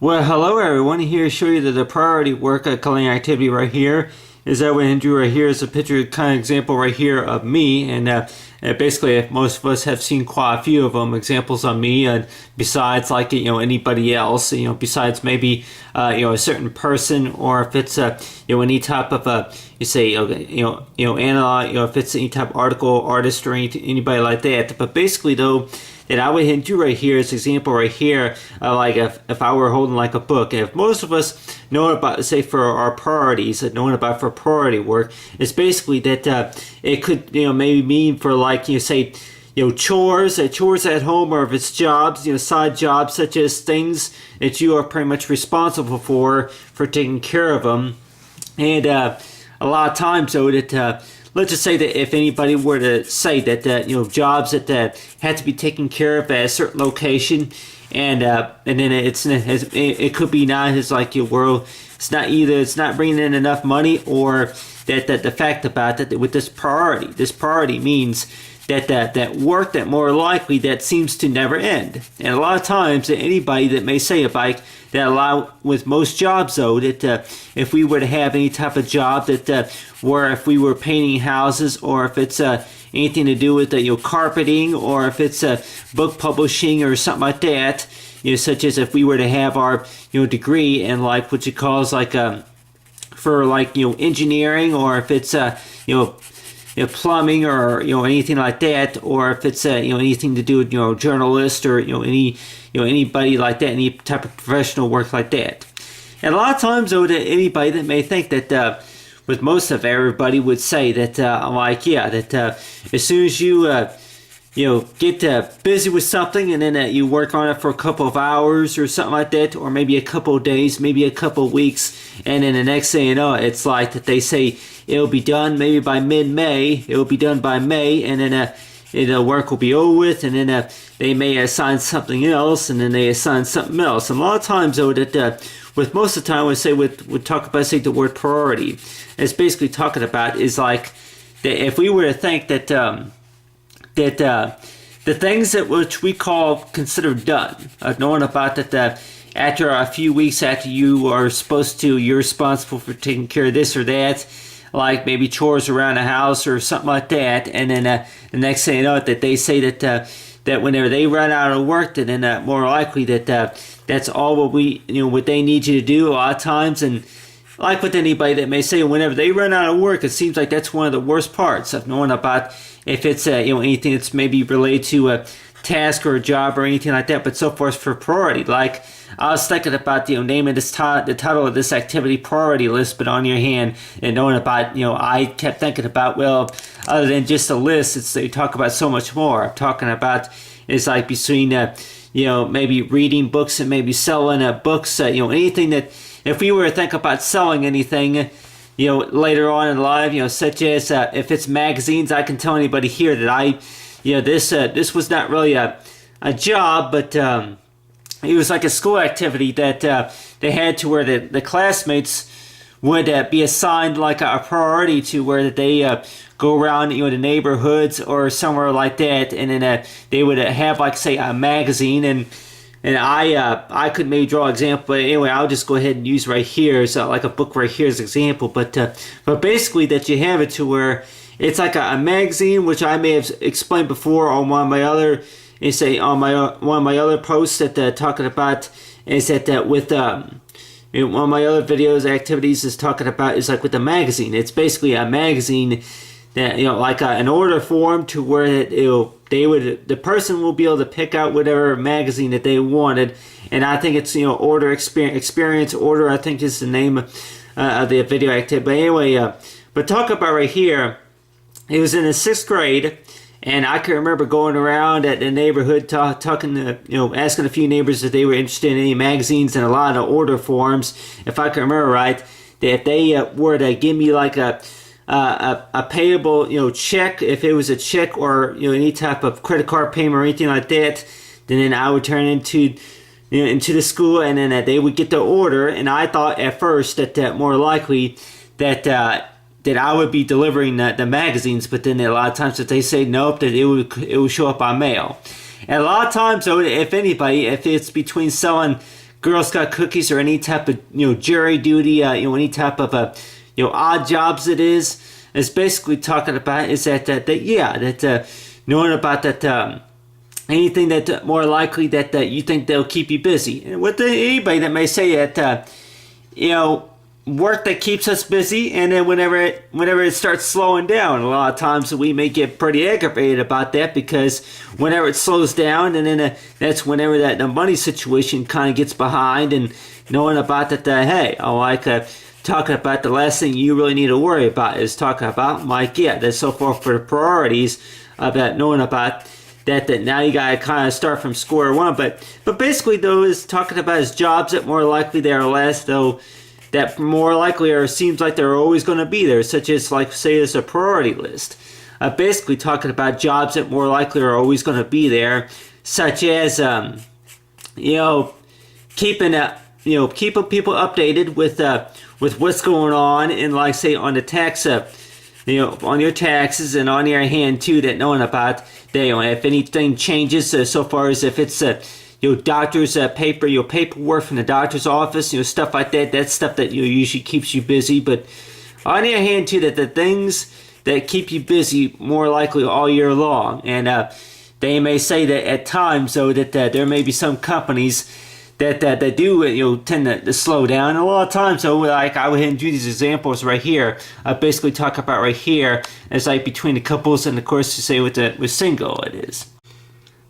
Well, hello everyone. Here to show you that the priority work culling activity right here is that what I drew right here is a picture kind of example right here of me, and basically most of us have seen quite a few of them examples on me, besides like anybody else, besides maybe a certain person, or if it's any type of you say analog, if it's any type of article artist or anybody like that. But basically though, that I would do right here is example right here, like if I were holding like a book, and if most of us know about, say, for our priorities, knowing about for priority work, it's basically that it could maybe mean for like say chores at home, or if it's jobs, side jobs, such as things that you are pretty much responsible for taking care of them. And a lot of times though that let's just say that if anybody were to say that jobs that had to be taken care of at a certain location, and then it could be not as like your world, it's not bringing in enough money, or that the fact about that with this priority means that work that more likely that seems to never end. And a lot of times anybody that may say about that allow with most jobs though that if we were to have any type of job that where if we were painting houses, or if it's anything to do with carpeting, or if it's book publishing or something like that, such as if we were to have our degree in like what you calls like for like engineering, or if it's plumbing, or anything like that, or if it's anything to do with journalist, or anybody like that, any type of professional work like that. And a lot of times though, that anybody that may think that with most of everybody would say that as soon as you get busy with something, and then you work on it for a couple of hours or something like that, or maybe a couple of days, maybe a couple of weeks, and then the next thing you know, it's like that they say it'll be done maybe by mid-May, it'll be done by May, and then the work will be over with, and then they may assign something else, and then they assign something else. And a lot of times though that with most of the time we talk about, say, the word priority, it's basically talking about is like that if we were to think that the things that which we consider done, knowing about that after a few weeks after you're responsible for taking care of this or that, like maybe chores around the house or something like that, and then the next thing you know, that they say that whenever they run out of work, then more likely that's all what they need you to do a lot of times. And like with anybody that may say, whenever they run out of work, it seems like that's one of the worst parts of knowing about if it's anything that's maybe related to a task or a job or anything like that. But so far as for priority, like I was thinking about naming the title of this activity priority list, but on your hand, and knowing about I kept thinking about, well, other than just a list, they talk about so much more. I'm talking about it's like between maybe reading books and maybe selling books, anything that if we were to think about selling anything later on in life, such as if it's magazines, I can tell anybody here that this was not really a job, but it was like a school activity that they had to where the classmates would be assigned like a priority to where they go around the neighborhoods or somewhere like that, and then they would have like, say, a magazine, and I could maybe draw an example, but anyway, I'll just go ahead and use right here, so like a book right here as an example. But basically that you have it to where it's like a magazine, which I may have explained before on one of my other one of my other posts that talking about is that with one of my other videos activities is talking about is like with the magazine. It's basically a magazine that like an order form to where the person will be able to pick out whatever magazine that they wanted. And I think it's order experience order, I think is the name of the video activity. But anyway, but talk about right here, it was in the 6th grade, and I can remember going around at the neighborhood talking to, asking a few neighbors if they were interested in any magazines, and a lot of order forms, if I can remember right, that if they were to give me like a payable check, if it was a check or any type of credit card payment or anything like that, then I would turn into the school, and then they would get the order. And I thought at first that more likely that I would be delivering the magazines, but then a lot of times that they say nope, that it would show up on mail. And a lot of times though, if anybody, if it's between selling Girl Scout cookies or any type of jury duty, any type of odd jobs it is. It's basically talking about is that knowing about that. Anything that more likely that you think they'll keep you busy. And with anybody that may say that, work that keeps us busy, and then whenever it starts slowing down, a lot of times we may get pretty aggravated about that, because whenever it slows down, and then that's whenever the money situation kind of gets behind, and knowing about that, hey, I like talking about the last thing you really need to worry about is talking about, that's so far for the priorities about knowing about that now you gotta kind of start from square one. But basically, though, is talking about his jobs that more likely they are less, though, that more likely or seems like they're always going to be there, such as, like, say, as a priority list. Basically talking about jobs that more likely are always going to be there, such as keeping people updated with what's going on, and, like, say, on the tax on your taxes, and on your hand too, that knowing about if anything changes, so far as if it's doctor's paperwork from the doctor's office, stuff like that. That's stuff that usually keeps you busy. But on your hand too, that the things that keep you busy more likely all year long, and they may say that at times, though, that there may be some companies that do tend to slow down. And a lot of times, though, like I would do these examples right here. I basically talk about right here as like between the couples, and of course to say with single it is.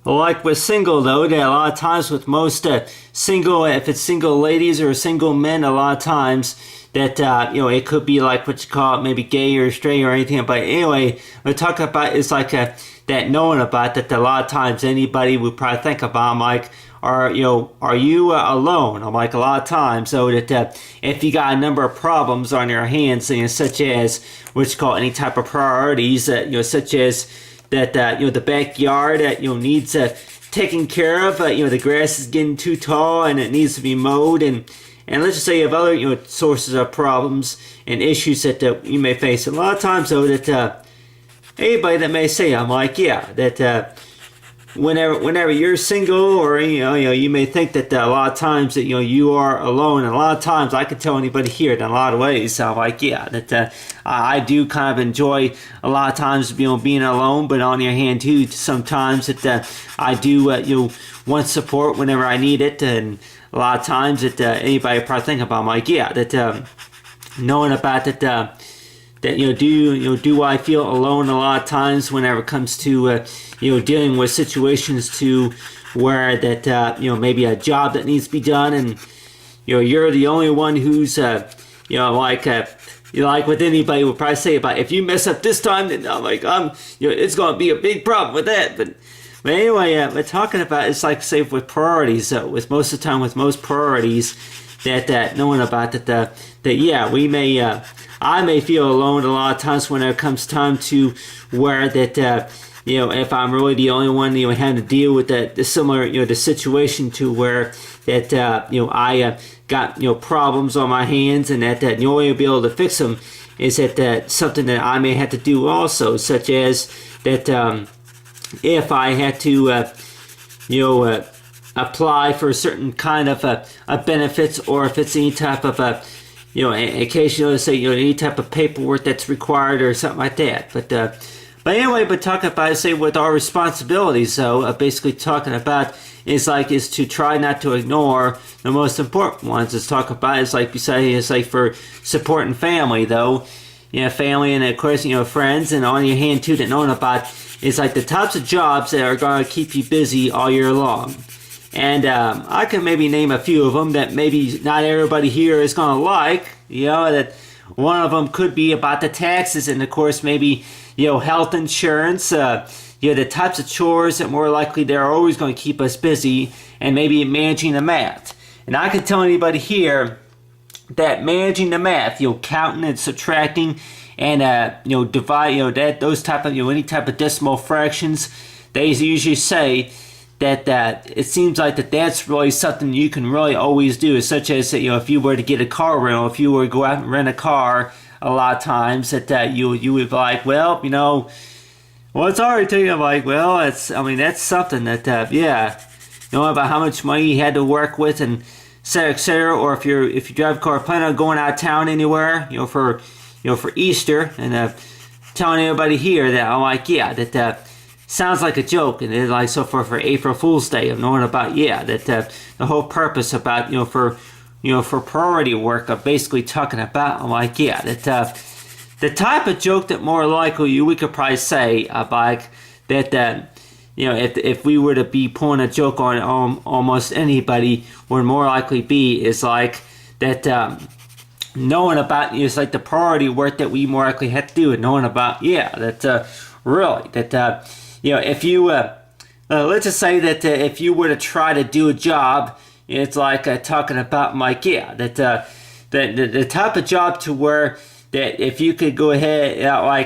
Like with single, though, that a lot of times with most single, if it's single ladies or single men, a lot of times that it could be like what you call it, maybe gay or straight or anything. But anyway, we're talking about is like that knowing about that a lot of times anybody would probably think about. I'm like, are you alone? I'm like, a lot of times, so that if you got a number of problems on your hands, such as what you call any type of priorities, such as that the backyard needs taken care of, the grass is getting too tall and it needs to be mowed, and let's just say you have other sources of problems and issues that you may face. A lot of times, though, that anybody that may say, I'm like, that whenever you're single, or you may think that a lot of times that you are alone, and a lot of times I can tell anybody here in a lot of ways. So I'm like, that I do kind of enjoy a lot of times being alone, but on the other hand too, sometimes that I do want support whenever I need it, and a lot of times that anybody probably think about. I'm like, that knowing about that. Do I feel alone a lot of times whenever it comes to dealing with situations to where that maybe a job that needs to be done, and you're the only one who's like with anybody would probably say about, if you mess up this time, then I'm like, it's going to be a big problem with that. But anyway, we're talking about, it's like, say, with priorities, with most of the time with most priorities, that knowing about that we may I may feel alone a lot of times when it comes time to where that if I'm really the only one having to deal with the similar the situation to where that I got problems on my hands, and that the only way to be able to fix them is that something that I may have to do also, such as that if I had to apply for a certain kind of benefits, or if it's any type of occasionally say any type of paperwork that's required or something like that. But anyway, talking about, say, with our responsibilities, though, basically talking about is to try not to ignore the most important ones. It's talk about it's like for supporting family, though, family, and of course friends, and on your hand too, that knowing about is like the types of jobs that are going to keep you busy all year long. And I can maybe name a few of them that maybe not everybody here is going to like. That one of them could be about the taxes, and of course maybe health insurance. The types of chores that more likely they're always going to keep us busy, and maybe managing the math. And I can tell anybody here that managing the math, counting and subtracting, and divide, that those type of any type of decimal fractions, they usually say that it seems like that's really something you can really always do, such as if you were to get a car rental, if you were to go out and rent a car, a lot of times that you would be like, well, it's already taken. I'm like, well, that's something that about how much money you had to work with, and etc. Or if you drive a car, planning on going out of town anywhere, for Easter, and telling everybody here that I'm like, yeah, that sounds like a joke, and then like so for April Fool's Day, of knowing about that the whole purpose about for priority work of basically talking about, I'm like, yeah, that the type of joke that more likely we could probably say about that if we were to be pulling a joke on almost anybody, would more likely be is like that knowing about is like the priority work that we more likely have to do, and knowing about that really that if you let's just say that if you were to try to do a job, it's like talking about like that the type of job to where that if you could go ahead,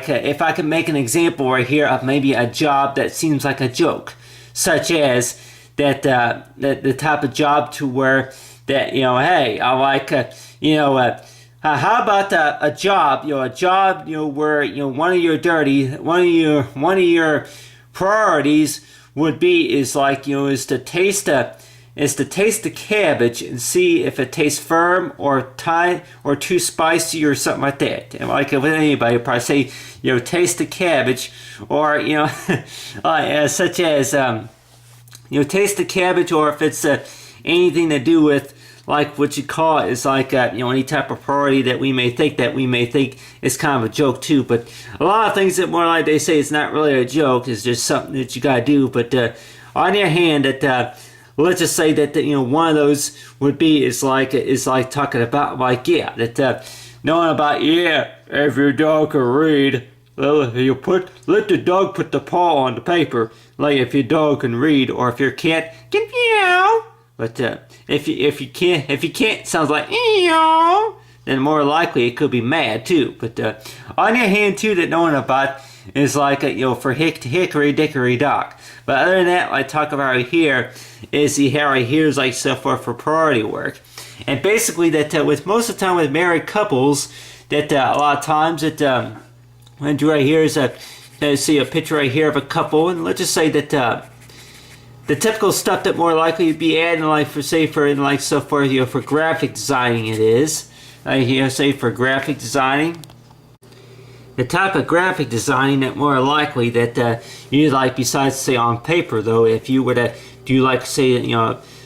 if I could make an example right here of maybe a job that seems like a joke, such as that the type of job to where that hey, I like how about a job where one of your priorities would be is like is to taste the cabbage and see if it tastes firm or tight or too spicy or something like that. And like with anybody, probably say taste the cabbage, or such as taste the cabbage, or if it's anything to do with like what you call it is like any type of priority that we may think is kind of a joke too. But a lot of things that more like they say it's not really a joke, it's just something that you gotta do. But on the other hand, that let's just say that one of those would be is like talking about like that knowing about if your dog can read, well, let the dog put the paw on the paper, like if your dog can read, or if your cat can meow. But if you can't sounds like meow, then more likely it could be mad too. But on the other hand too, that knowing about is like for hickory dickory dock. But other than that, I talk about right here is right here is like stuff for priority work, and basically that with most of the time with married couples that a lot of times that what I do right here is see a picture right here of a couple, and let's just say that the typical stuff that more likely you'd be adding like for for graphic designing it is here say for graphic designing. The type of graphic designing that more likely that you like besides say on paper though, if you were to do like say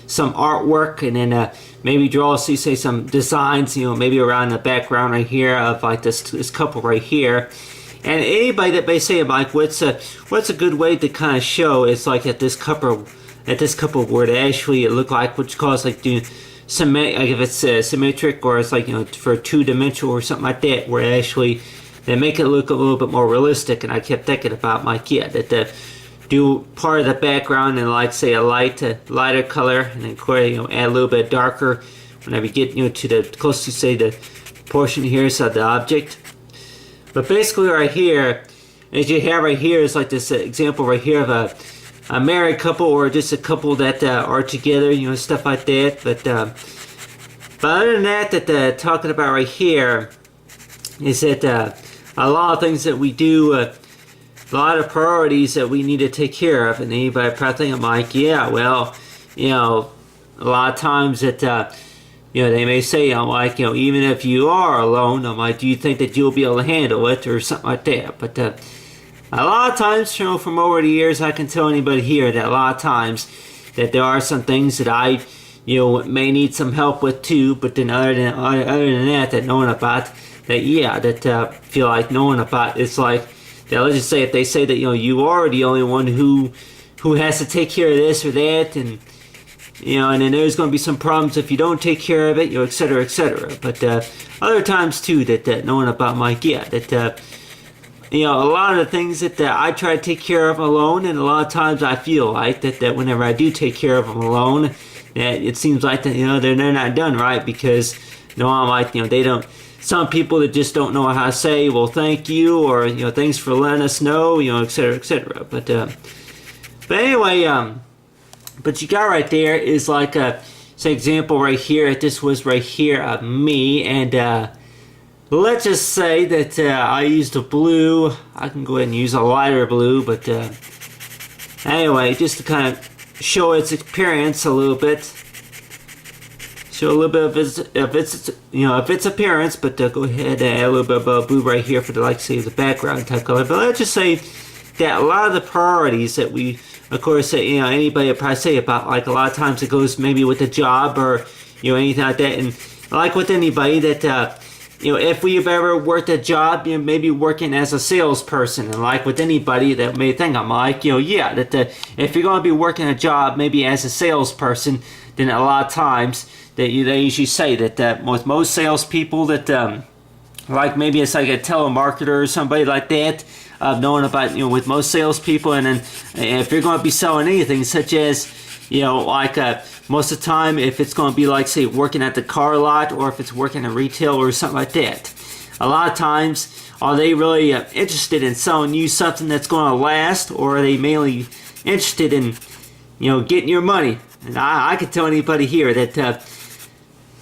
some artwork and then maybe draw say some designs maybe around the background right here of like this couple right here, and anybody that may say like what's a good way to kind of show it's like at this couple where it actually look like what you call like doing like if it's symmetric, or it's like for two-dimensional or something like that, where it actually they make it look a little bit more realistic. And I kept thinking about like that do part of the background and like say a lighter color, and then add a little bit darker whenever you get to the close to say the portion here of the object. But basically right here, as you have right here, is like this example right here of a married couple, or just a couple that are together, stuff like that. But other than that, talking about right here is that a lot of things that we do, a lot of priorities that we need to take care of. And anybody probably think, I'm like, yeah, well, a lot of times that they may say, I'm like, even if you are alone, I'm like, do you think that you'll be able to handle it, or something like that? But a lot of times, from over the years, I can tell anybody here that a lot of times that there are some things that I, may need some help with too. But then other than that knowing about that, feel like knowing about it's like that. Let's just say if they say that you are the only one who has to take care of this or that, and and then there's going to be some problems if you don't take care of it, etc., etc. But other times too that knowing about Mike, that a lot of the things that I try to take care of alone, and a lot of times I feel like that whenever I do take care of them alone, that it seems like that they're not done right, because I'm like they don't. Some people that just don't know how to say, well, thank you, or thanks for letting us know, etc., etc. But anyway, but you got right there is like say example right here. This was right here of me, and let's just say that I used a blue. I can go ahead and use a lighter blue, but anyway, just to kind of show its appearance a little bit. show a little bit of its appearance, but go ahead and add a little bit of blue right here for the, like say, the background type color. But let's just say that a lot of the priorities that we, of course, anybody would probably say about, like, a lot of times it goes maybe with a job or anything like that. And like with anybody that if we've ever worked a job, maybe working as a salesperson, and like with anybody that may think, I'm like, yeah, that if you're going to be working a job maybe as a salesperson, then a lot of times they usually say that with most salespeople that like maybe it's like a telemarketer or somebody like that, knowing about with most salespeople, and then if you're going to be selling anything such as like most of the time, if it's going to be like, say, working at the car lot, or if it's working in retail or something like that, a lot of times, are they really interested in selling you something that's going to last, or are they mainly interested in, getting your money? And I can tell anybody here that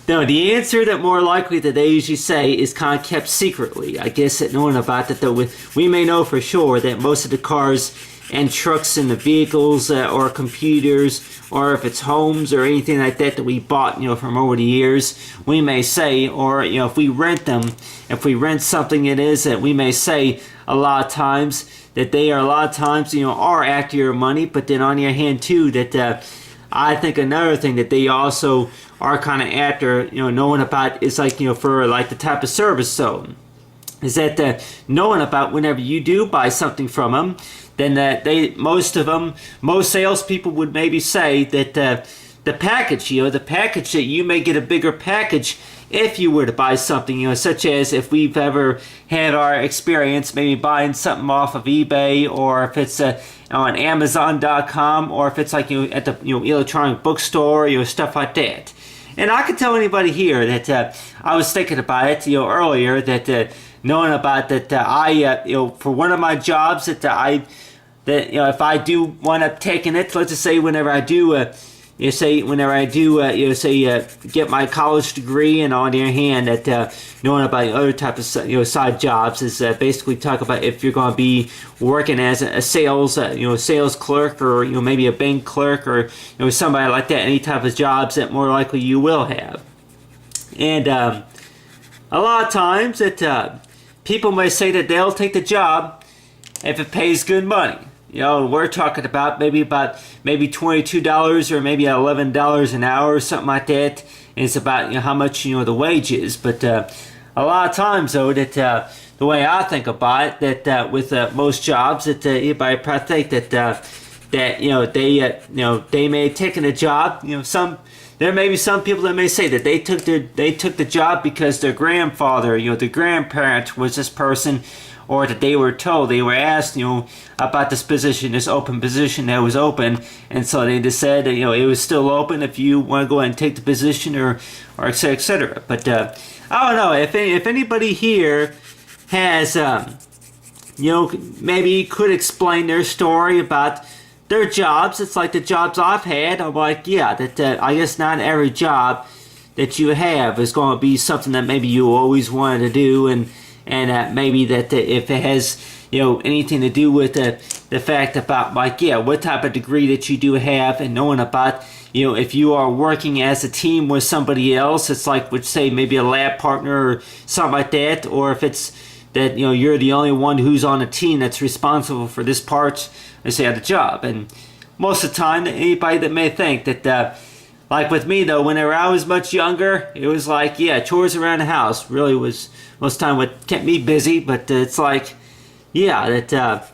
the answer that more likely that they usually say is kind of kept secretly. I guess that knowing about that, though, we may know for sure that most of the cars and trucks and the vehicles or computers, or if it's homes or anything like that that we bought from over the years, we may say, or if we rent them, if we rent something it is, that we may say a lot of times that they are a lot of times are after your money. But then on the other hand too, that I think another thing that they also are kind of after knowing about is like for like the type of service, so is that knowing about whenever you do buy something from them, then that most salespeople would maybe say that the package, the package that you may get a bigger package if you were to buy something, such as if we've ever had our experience maybe buying something off of eBay, or if it's on Amazon.com, or if it's like at the electronic bookstore, stuff like that. And I can tell anybody here that I was thinking about it earlier, that knowing about that I for one of my jobs that if I do wind up taking it, let's just say whenever I do get my college degree, and on the other hand that knowing about other type of side jobs is basically talk about if you're going to be working as a sales sales clerk, or maybe a bank clerk, or somebody like that, any type of jobs that more likely you will have. And a lot of times that people may say that they'll take the job if it pays good money. We're talking about maybe $22 or maybe $11 an hour or something like that. And it's about how much the wage is. But a lot of times though, that the way I think about it, that with most jobs, that anybody probably think that they may have taken a job. There may be some people that may say that they took the job because their grandfather, the grandparent was this person, or that they were asked, about this position, this open position that was open, and so they just said that, it was still open if you want to go ahead and take the position, or et cetera, et cetera. But I don't know if anybody here has, maybe could explain their story about their jobs. It's like the jobs I've had. I'm like, yeah, that I guess not every job that you have is going to be something that maybe you always wanted to do, and maybe that if it has anything to do with the fact about, like, yeah, what type of degree that you do have, and knowing about if you are working as a team with somebody else, it's like, would say maybe a lab partner or something like that, or if it's that you're the only one who's on a team that's responsible for this part, let's say, of the job. And most of the time, anybody that may think that like with me though, whenever I was much younger, it was like, yeah, chores around the house really was most of the time what kept me busy. But it's like, yeah, that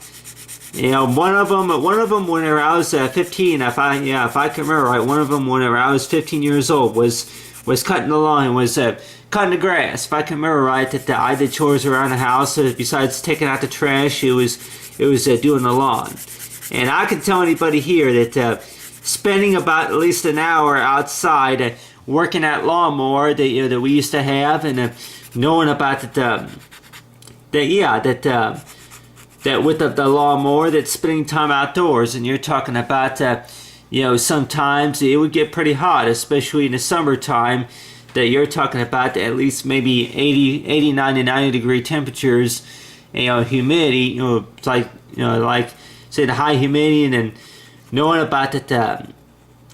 one of them whenever I was 15, if I can remember right, one of them whenever I was 15 years old was cutting the lawn, was cutting the grass. If I can remember right, that I did chores around the house. Besides taking out the trash, it was doing the lawn. And I can tell anybody here that spending about at least an hour outside working that lawnmower that we used to have, and knowing about that with the lawnmower, that spending time outdoors, and you're talking about sometimes it would get pretty hot, especially in the summertime, that you're talking about at least maybe 80, 90, 90 degree temperatures, humidity, like say the high humidity, and then knowing about that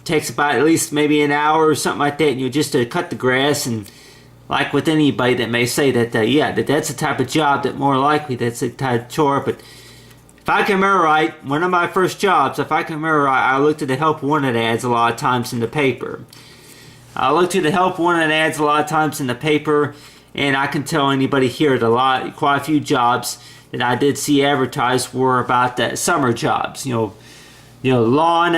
takes about at least maybe an hour or something like that, just to cut the grass. And like with anybody that may say that, yeah, that's the type of job that more likely that's a type of chore. But if I can remember right, one of my first jobs, if I can remember right, I looked at the Help Wanted ads a lot of times in the paper. I looked at the Help Wanted ads a lot of times in the paper, and I can tell anybody here that quite a few jobs that I did see advertised were about that summer jobs. Lawn,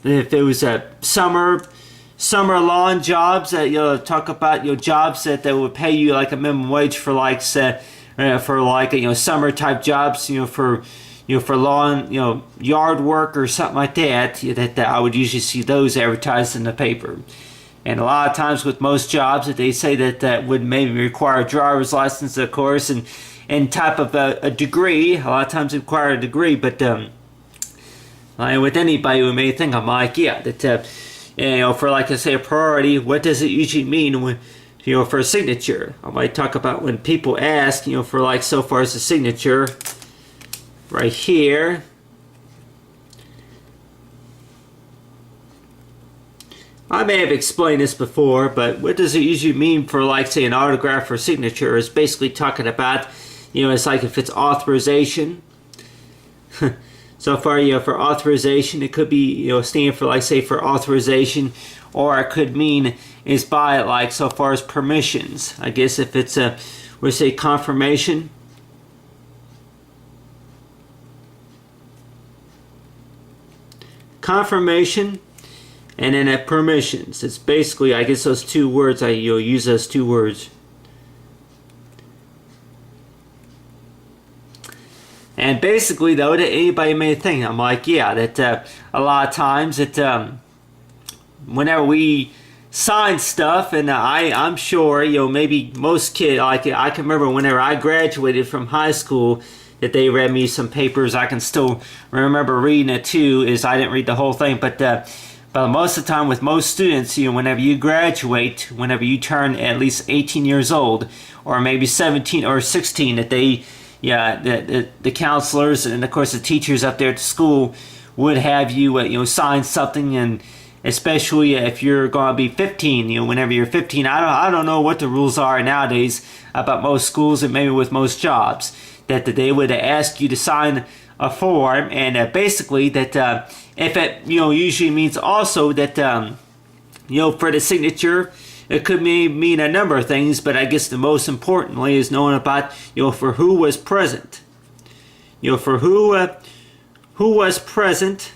if it was a summer lawn jobs that talk about jobs that would pay you like a minimum wage for summer type jobs, for lawn, yard work or something like that, that I would usually see those advertised in the paper. And a lot of times with most jobs that they say that would maybe require a driver's license, of course, and type of a degree. A lot of times they require a degree, but with anybody who may think, I'm like, yeah, that for like I say a priority, what does it usually mean when for a signature? I might talk about when people ask, for like so far as a signature right here. I may have explained this before, but what does it usually mean for like say an autograph or signature? Is basically talking about, it's like if it's authorization. So far, for authorization, it could be, stand for like say for authorization, or it could mean is by like so far as permissions. I guess if it's we say confirmation. Confirmation, and then at permissions. It's basically, I guess, those two words. You'll use those two words. And basically, though, that anybody may think, I'm like, yeah, that a lot of times that whenever we sign stuff, and I'm sure, maybe most kids, like I can remember whenever I graduated from high school, that they read me some papers. I can still remember reading it too. I didn't read the whole thing, but most of the time with most students, whenever you graduate, whenever you turn at least 18 years old, or maybe 17 or 16, that they, the counselors and of course the teachers up there at the school would have you, sign something. And especially if you're going to be 15, whenever you're 15, I don't know what the rules are nowadays about most schools and maybe with most jobs, that they would ask you to sign a form, and basically that if it usually means also that for the signature, it could mean a number of things, but I guess the most importantly is knowing about for who was present, for who was present.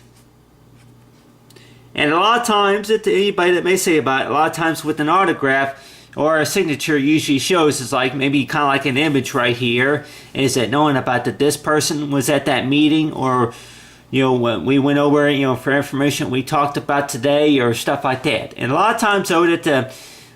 And a lot of times, anybody that may say about it, a lot of times with an autograph or a signature usually shows is like maybe kind of like an image right here, is that knowing about that this person was at that meeting, or when we went over for information we talked about today or stuff like that. And a lot of times though that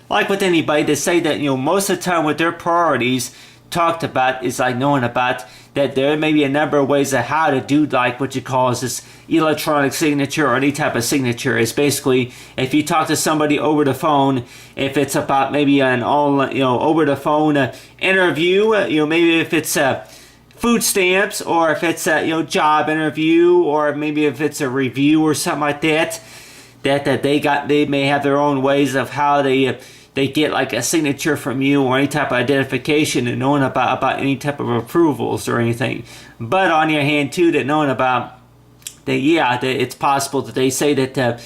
like with anybody, they say that most of the time with their priorities talked about is like knowing about that there may be a number of ways of how to do like what you call this electronic signature or any type of signature. Is basically if you talk to somebody over the phone, if it's about maybe an online over the phone interview, maybe if it's food stamps, or if it's a job interview, or maybe if it's a review or something like that, that they may have their own ways of how they get like a signature from you or any type of identification, and knowing about any type of approvals or anything. But on your hand too, that knowing about that, that it's possible that they say that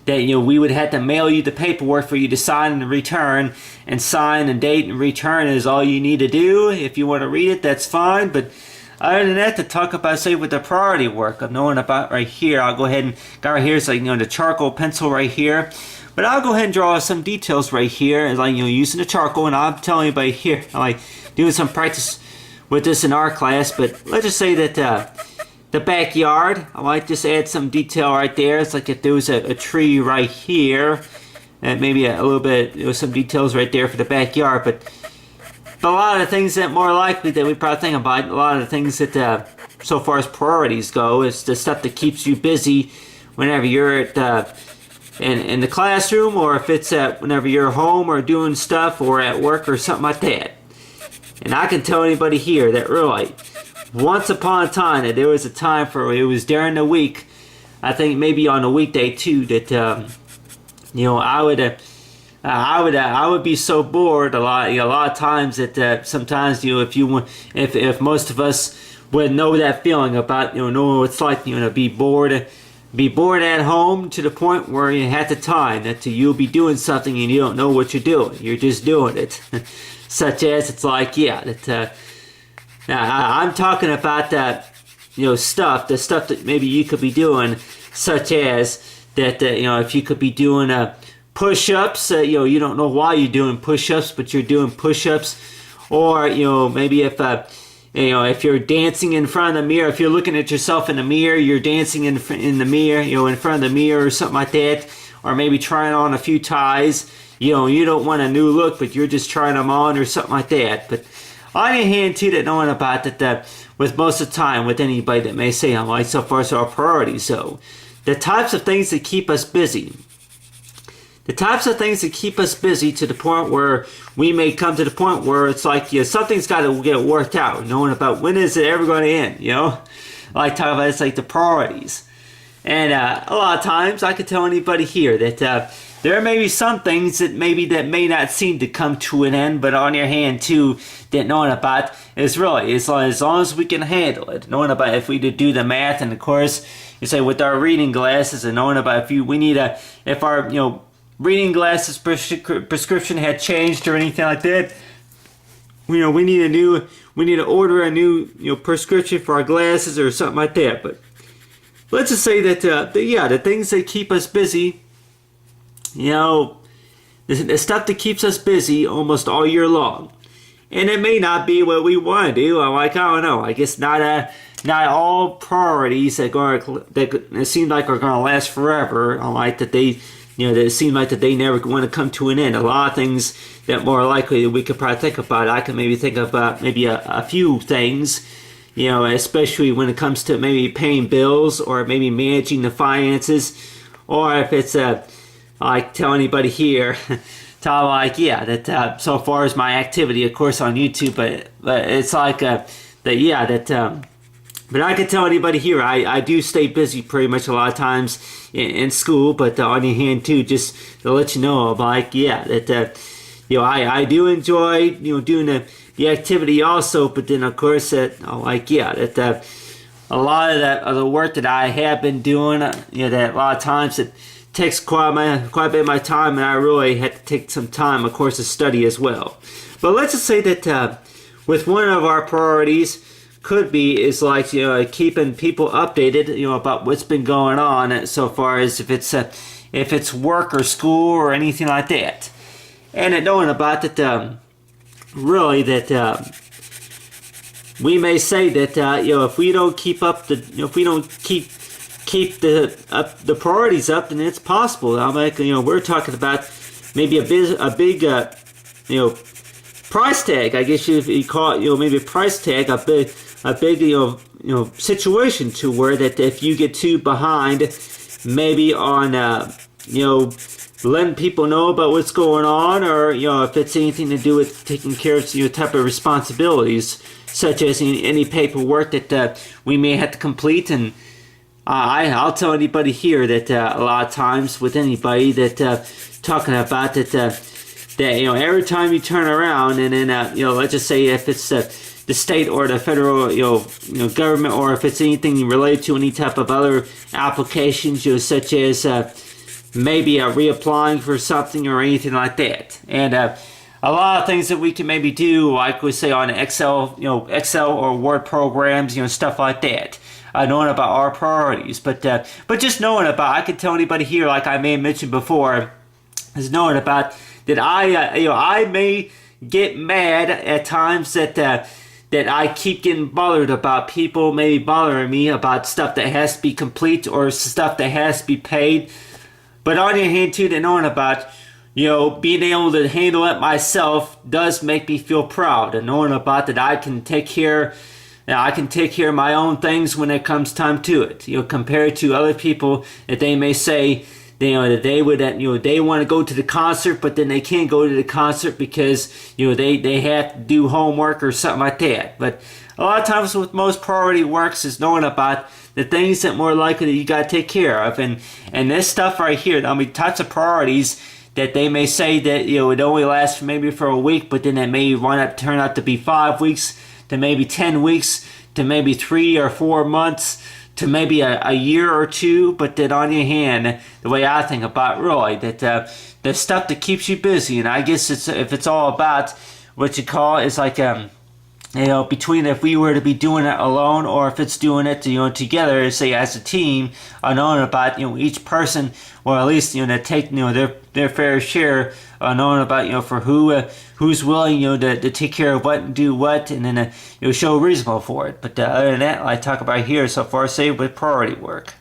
we would have to mail you the paperwork for you to sign and return, and sign and date and return is all you need to do. If you want to read it, that's fine. But other than that, to talk about say with the priority work of knowing about right here, I'll go ahead and got right here, it's like the charcoal pencil right here. But I'll go ahead and draw some details right here, as like using the charcoal. And I'm telling you right here, I like doing some practice with this in our class. But let's just say that the backyard, I might just add some detail right there. It's like if there was a tree right here, and maybe a little bit some details right there for the backyard. But a lot of the things that more likely that we probably think about, a lot of the things that so far as priorities go, is the stuff that keeps you busy whenever you're at in the classroom, or if it's whenever you're home or doing stuff or at work or something like that. And I can tell anybody here that really, once upon a time, that there was a time for it was during the week I think maybe on a weekday too that I would be so bored a lot of times that sometimes if most of us would know that feeling about know what it's like to be bored at home to the point where you have the time that you'll be doing something and you don't know what you're doing. You're just doing it. Such as it's like, I'm talking about that, the stuff that maybe you could be doing, such as that, if you could be doing push-ups, you don't know why you're doing push-ups, but you're doing push-ups, or, maybe if you're dancing in front of the mirror, if you're looking at yourself in the mirror, you're dancing in the mirror, in front of the mirror or something like that, or maybe trying on a few ties, you don't want a new look, but you're just trying them on or something like that. But on the other hand, too, that knowing about that, with most of the time, with anybody that may say, I'm like, so far, so our priorities, so the types of things that keep us busy. The types of things that keep us busy to the point where we may come to the point where it's like, something's got to get worked out, knowing about when is it ever going to end, Like talking about, it's like the priorities. And a lot of times I could tell anybody here that there may be some things that may not seem to come to an end, but on your hand too, that knowing about is really, as long as we can handle it, knowing about if we do the math, and of course, you say with our reading glasses, and knowing about if our, reading glasses prescription had changed or anything like that, we need to order a new prescription for our glasses or something like that. But let's just say that the things that keep us busy, the stuff that keeps us busy almost all year long, and it may not be what we want to do. I don't know. I guess not all priorities that seem like are going to last forever. I like that they. That it seems like that they never want to come to an end. A lot of things that more likely we could probably think about. I can maybe think about maybe a few things, especially when it comes to maybe paying bills or maybe managing the finances, or if it's like tell anybody here, that so far as my activity, of course, on YouTube, but it's like but I can tell anybody here, I do stay busy pretty much a lot of times in school, but on the hand too, just to let you know, I do enjoy, doing the activity also, but then of course a lot of the work that I have been doing, that a lot of times it takes quite a bit of my time, and I really had to take some time, of course, to study as well. But let's just say that with one of our priorities, could be is like keeping people updated about what's been going on so far as if it's work or school or anything like that, and knowing about that really that we may say that if we don't keep up if we don't keep the priorities up, then it's possible. I'm like we're talking about maybe a big price tag, I guess you call it, maybe a price tag, a big situation to where that if you get too behind, maybe on letting people know about what's going on, or if it's anything to do with taking care of type of responsibilities, such as any paperwork that we may have to complete. And I'll tell anybody here that a lot of times with anybody that talking about that every time you turn around and then let's just say if it's the state or the federal government, or if it's anything related to any type of other applications, such as maybe reapplying for something or anything like that. And a lot of things that we can maybe do, like we say on Excel, Excel or Word programs, stuff like that. Knowing about our priorities, but just knowing about, I could tell anybody here, like I may have mentioned before, is knowing about that I may get mad at times that I keep getting bothered about people maybe bothering me about stuff that has to be complete or stuff that has to be paid. But on the other hand too, that knowing about being able to handle it myself does make me feel proud, and knowing about that I can take care of my own things when it comes time to it. Compared to other people that they may say that they would they want to go to the concert, but then they can't go to the concert because they have to do homework or something like that. But a lot of times with most priority works is knowing about the things that more likely that you got to take care of, and this stuff right here. I mean, types of priorities that they may say that it only lasts maybe for a week, but then it may turn out to be 5 weeks, to maybe 10 weeks, to maybe 3 or 4 months, to maybe a year or two. But then on your hand, the way I think about really that the stuff that keeps you busy, and I guess if it's all about what you call it's like between if we were to be doing it alone or if it's doing it together, say as a team, knowing about each person, or at least to take their fair share, knowing about for who's willing to take care of what and do what, and then show reasonable for it. But other than that, I talk about here so far, say with priority work.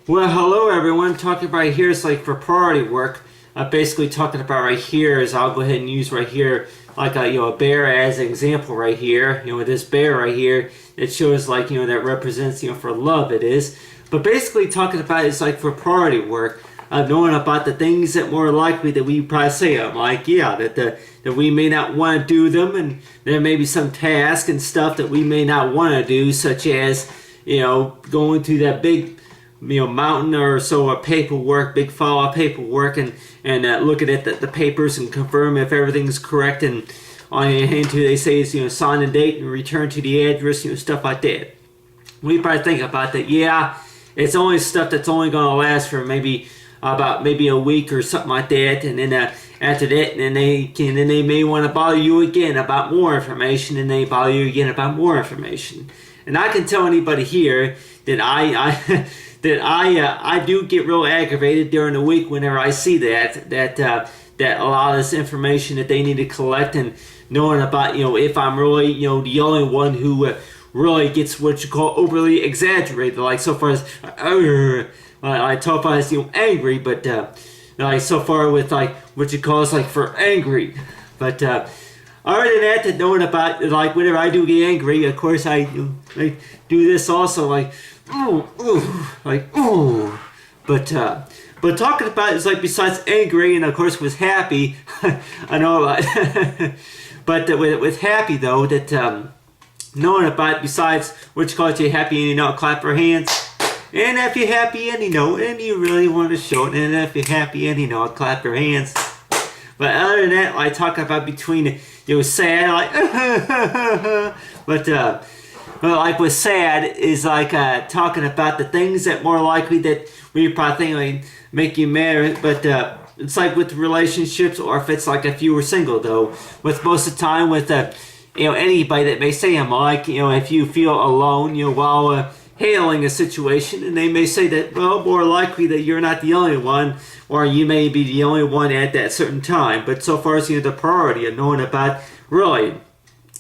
Well, hello everyone. Talking about here is like for priority work. Basically talking about right here is I'll go ahead and use right here like a bear as an example right here. With this bear right here, it shows like that represents for love it is. But basically talking about it's like for priority work, knowing about the things that more likely that we probably say that we may not want to do them, and there may be some task and stuff that we may not want to do, such as going through that big mountain or so of paperwork, big file of paperwork, and looking at the papers and confirm if everything's correct, and on your hand too they say is sign and date and return to the address, stuff like that. We probably think about that. It's only stuff that's only going to last for maybe a week or something like that, and then after that, then they may want to bother you again about more information, and they bother you again about more information. And I can tell anybody here that I do get real aggravated during the week whenever I see that a lot of this information that they need to collect, and knowing about if I'm really the only one who really gets what you call overly exaggerated, like so far as I talk about as angry, but like so far with like what you call is like for angry, but other than that, knowing about like whenever I do get angry, of course I do this also like but talking about is like besides angry and of course with happy, I know about but with happy though, that knowing about besides what you call it, you're happy and clap your hands, and if you're happy and and you really want to show it, and if you're happy and clap your hands. But other than that, I talk about between sad like but like with sad is like talking about the things that more likely that we probably think like make you mad, but it's like with relationships, or if it's like if you were single though, with most of the time with anybody that may say I'm like if you feel alone while handling a situation, and they may say that more likely that you're not the only one, or you may be the only one at that certain time. But so far as the priority of knowing about really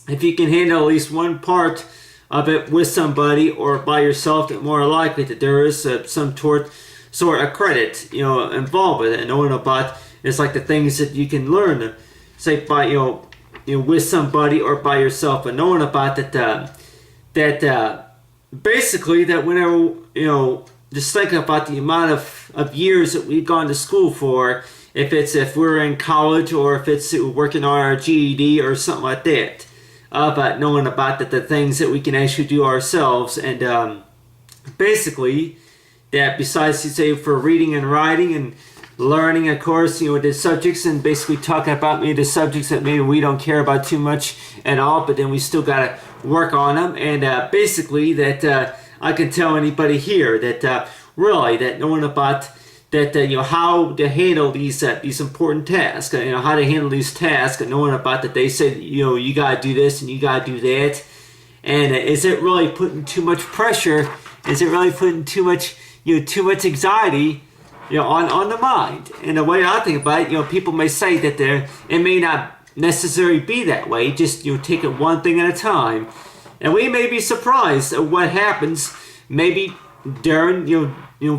if you can handle at least one part of it with somebody or by yourself, that more likely that there is some sort of credit involved with it, and knowing about it's like the things that you can learn say by with somebody or by yourself, and knowing about that basically that whenever just think about the amount of years that we've gone to school for, if we're in college or if it's working on our GED or something like that, but knowing about the things that we can actually do ourselves, and basically that besides say for reading and writing and learning, of course, the subjects, and basically talking about maybe the subjects that maybe we don't care about too much at all, but then we still got to work on them, and basically that I can tell anybody here that really that knowing about that how to handle these important tasks, how to handle these tasks, and knowing about that they said you gotta do this and you gotta do that, and is it really putting too much pressure? Is it really putting too much anxiety on the mind? And the way I think about it, people may say that it may not necessarily be that way. Just take it one thing at a time, and we may be surprised at what happens. Maybe during,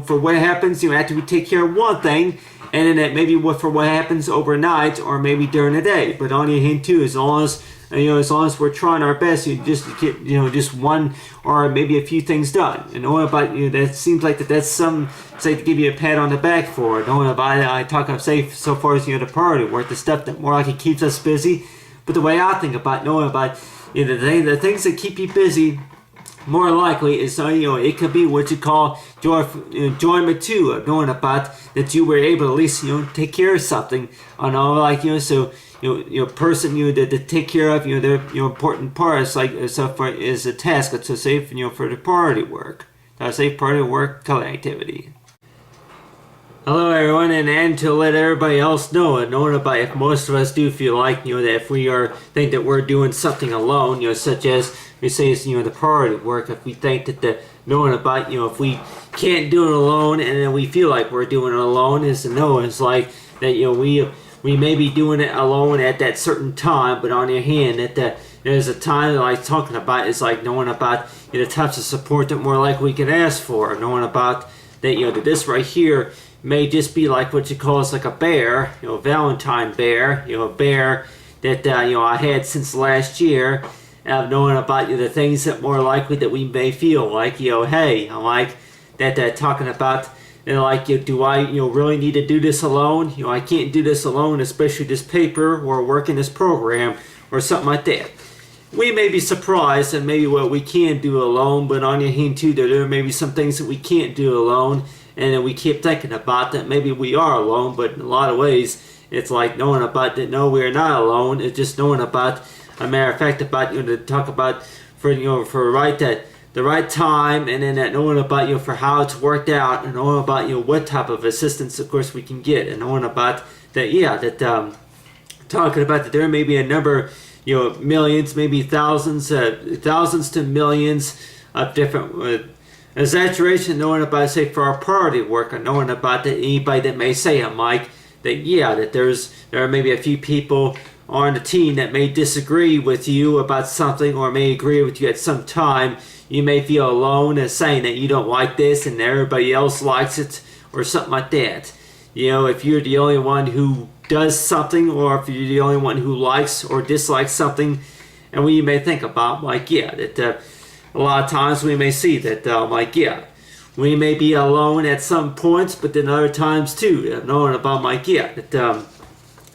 for what happens, after we take care of one thing, and then that maybe for what happens overnight or maybe during the day. But on the other hand too, as long as we're trying our best, just to get, just one or maybe a few things done. And knowing about, that seems like that's some, say, to give you a pat on the back for. Knowing about, I talk about, say, so far as, the priority work, the stuff that more like it keeps us busy. But the way I think about, knowing about, the things that keep you busy, more likely is, it could be what you call enjoyment too, of knowing about that you were able to at least, take care of something. So, person, to take care of, their, important parts, like, so far is a task, let's say, for the priority work. That's a priority work color activity. Hello everyone, and to let everybody else know, knowing about if most of us do feel like, that if we think that we're doing something alone, such as, we say it's, the priority work, if we think that knowing about, if we can't do it alone and then we feel like we're doing it alone, is to know it's like that, we may be doing it alone at that certain time, but on the other hand, that there's a time that I'm talking about is like knowing about, the types of support that more likely we can ask for, knowing about that, that this right here may just be like what you call, it's like a bear, Valentine bear, a bear that, I had since last year, knowing about, the things that more likely that we may feel like, hey, I like that talking about, like, do I, really need to do this alone? I can't do this alone, especially this paper or work in this program or something like that. We may be surprised at maybe what we can do alone, but on the other hand too, there may be some things that we can't do alone, and then we keep thinking about that maybe we are alone, but in a lot of ways, it's like knowing about that, no, we're not alone. It's just knowing about, a matter of fact, about, to talk about for, the right time, and then that knowing about, for how it's worked out, and knowing about, what type of assistance, of course, we can get, and knowing about that, talking about that there may be a number, millions, maybe thousands to millions of different, exaggeration, knowing about, say, for our priority work, and knowing about that anybody that may say, Mike, that there are maybe a few people on the team that may disagree with you about something or may agree with you at some time. You may feel alone as saying that you don't like this and everybody else likes it or something like that. If you're the only one who does something, or if you're the only one who likes or dislikes something, and we may think about, like, that a lot of times we may see that, we may be alone at some points, but then other times too, knowing about, that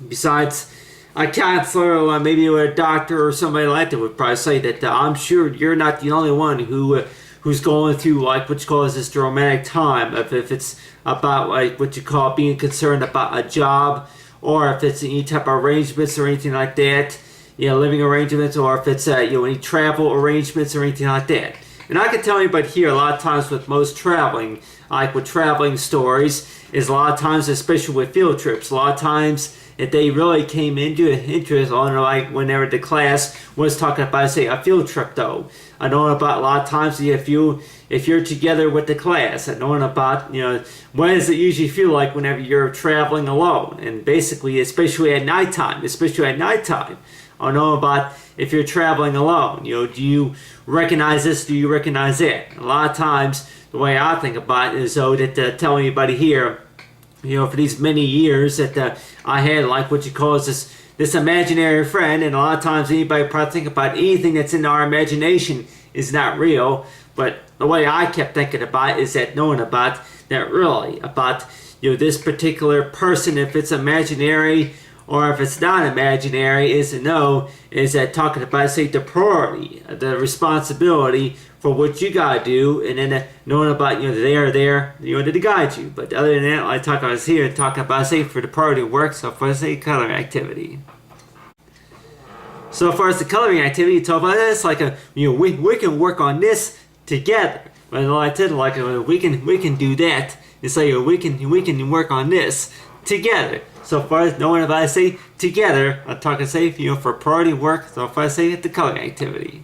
besides a counselor or maybe a doctor or somebody like that would probably say that I'm sure you're not the only one who's going through, like, what you call this dramatic time. If it's about, like, what you call being concerned about a job, or if it's any type of arrangements or anything like that, living arrangements, or if it's any travel arrangements or anything like that. And I can tell anybody here, a lot of times with most traveling, like with traveling stories, is a lot of times, especially with field trips, a lot of times if they really came into interest on, like, whenever the class was talking about, say, a field trip though. I know about a lot of times if you're together with the class, I know about, what does it usually feel like whenever you're traveling alone, and basically, especially at nighttime, I know about if you're traveling alone, do you recognize this, do you recognize that? A lot of times, the way I think about it is, though, that tell anybody here, for these many years that I had, like, what you call this imaginary friend, and a lot of times anybody probably think about anything that's in our imagination is not real, but the way I kept thinking about it is that knowing about that really, about, this particular person, if it's imaginary or if it's not imaginary, is to know, is that talking about, say, the priority, the responsibility for what you gotta do, and then knowing about, they are there, to guide you. But other than that, I was here talking about, say, for the priority work, so for, say, coloring activity. So far as the coloring activity, talk about this, like we can work on this together. But like I said, like we can do that. It's like we can work on this together. So far as knowing about, say, together, I'm talking, say, for priority work. So far as, say, the coloring activity.